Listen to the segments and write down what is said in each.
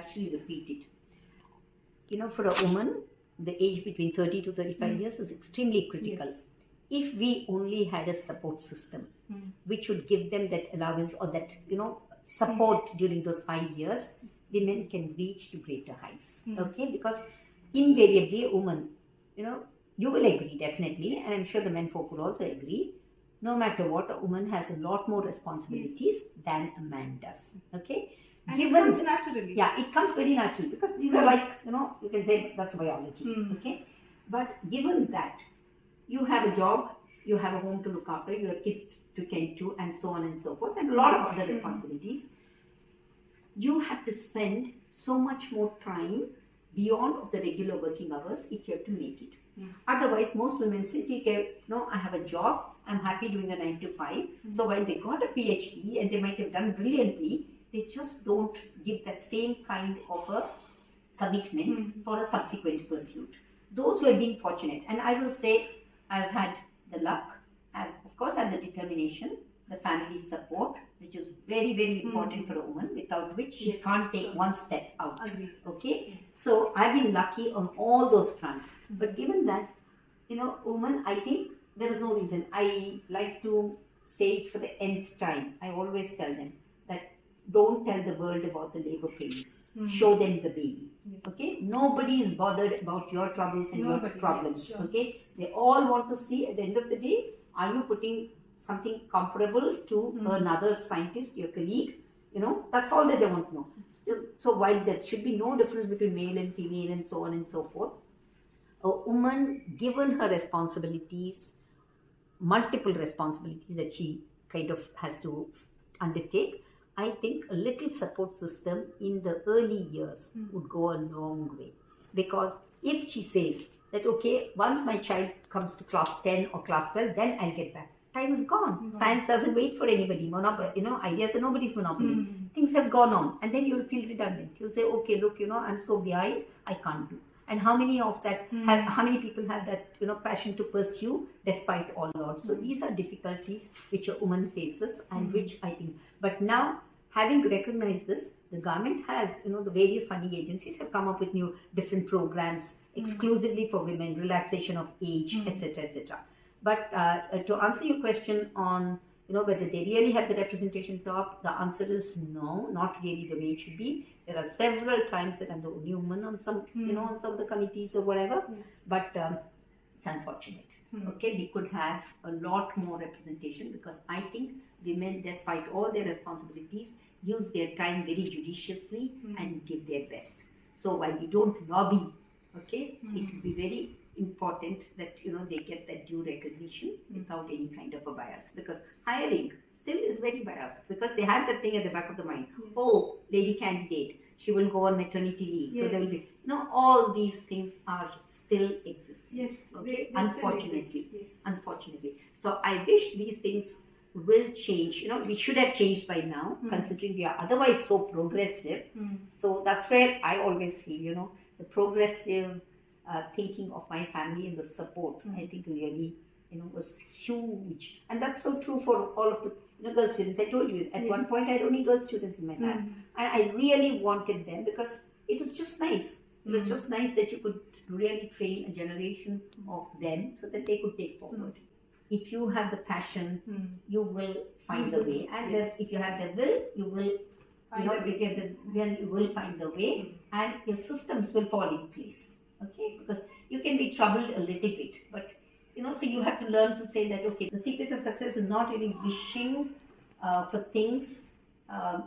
actually repeat it. For a woman, the age between 30 to 35 years is extremely critical. Yes. If we only had a support system, which would give them that allowance or that, support during those 5 years, women can reach to greater heights. Okay? Because invariably, a woman, you will agree definitely, and I'm sure the men folk will also agree, no matter what, a woman has a lot more responsibilities than a man does. Okay? And it comes naturally. Yeah, it comes very naturally because these are like, you can say that's biology. Okay? But given that you have a job, you have a home to look after, you have kids to tend to, and so on and so forth, and a lot of other responsibilities, you have to spend so much more time beyond the regular working hours if you have to make it. Otherwise, most women say, okay, no, I have a job, I'm happy doing a 9 to 5. So while they got a PhD and they might have done brilliantly, they just don't give that same kind of a commitment for a subsequent pursuit. Those who have been fortunate, and I will say I've had the luck, I've of course had the determination, the family support, which is very, very important for a woman, without which she can't take one step out. Okay? So I've been lucky on all those fronts. But given that, woman, I think there is no reason. I like to say it for the nth time. I always tell them that don't tell the world about the labor pains. Show them the baby. Okay? Nobody is bothered about your troubles and your problems. Okay? They all want to see at the end of the day, are you putting something comparable to another scientist, your colleague? That's all that they want to know. So while there should be no difference between male and female and so on and so forth, a woman, given her responsibilities, multiple responsibilities that she kind of has to undertake, I think a little support system in the early years would go a long way. Because if she says that, okay, once my child comes to class 10 or class 12, then I'll get back. Time is gone. Science doesn't wait for anybody. Ideas are nobody's monopoly. Things have gone on, and then you'll feel redundant. You'll say, okay, look, I'm so behind, I can't do. And how many of that, how many people have that, passion to pursue despite all odds? So these are difficulties which a woman faces, and which I think, but now, having recognized this, the government has, the various funding agencies have come up with new different programs exclusively for women, relaxation of age, etc., etc. But to answer your question on, whether they really have the representation top, the answer is no, not really the way it should be. There are several times that I'm the only woman on some, on some of the committees or whatever. But it's unfortunate. Okay, we could have a lot more representation, because I think women, despite all their responsibilities, use their time very judiciously and give their best. So while we don't lobby, okay, it would be very important that they get that due recognition without any kind of a bias, because hiring still is very biased, because they have that thing at the back of the mind. Oh, lady candidate, she will go on maternity leave, so there will be all these things are still existing. Okay, unfortunately. Unfortunately. So I wish these things will change. We should have changed by now, considering we are otherwise so progressive. So that's where I always feel, the progressive thinking of my family and the support, I think really, was huge. And that's so true for all of the girl students. I told you, at one point I had only girl students in my lab. And I really wanted them, because it was just nice. It was just nice that you could really train a generation of them so that they could take forward. If you have the passion, you will find the way. And if you have the will, you will, if you have the will, you will find the way, and your systems will fall in place. Okay, because you can be troubled a little bit, but so you have to learn to say that, okay, the secret of success is not really wishing for things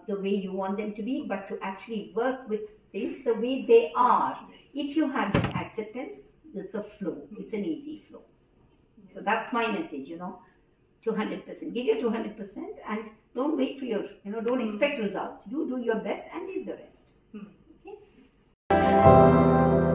the way you want them to be, but to actually work with things the way they are. If you have that acceptance, it's a flow, it's an easy flow. So that's my message, 200%. Give your 200% and don't wait for your, don't expect results. You do your best and leave the rest. Okay?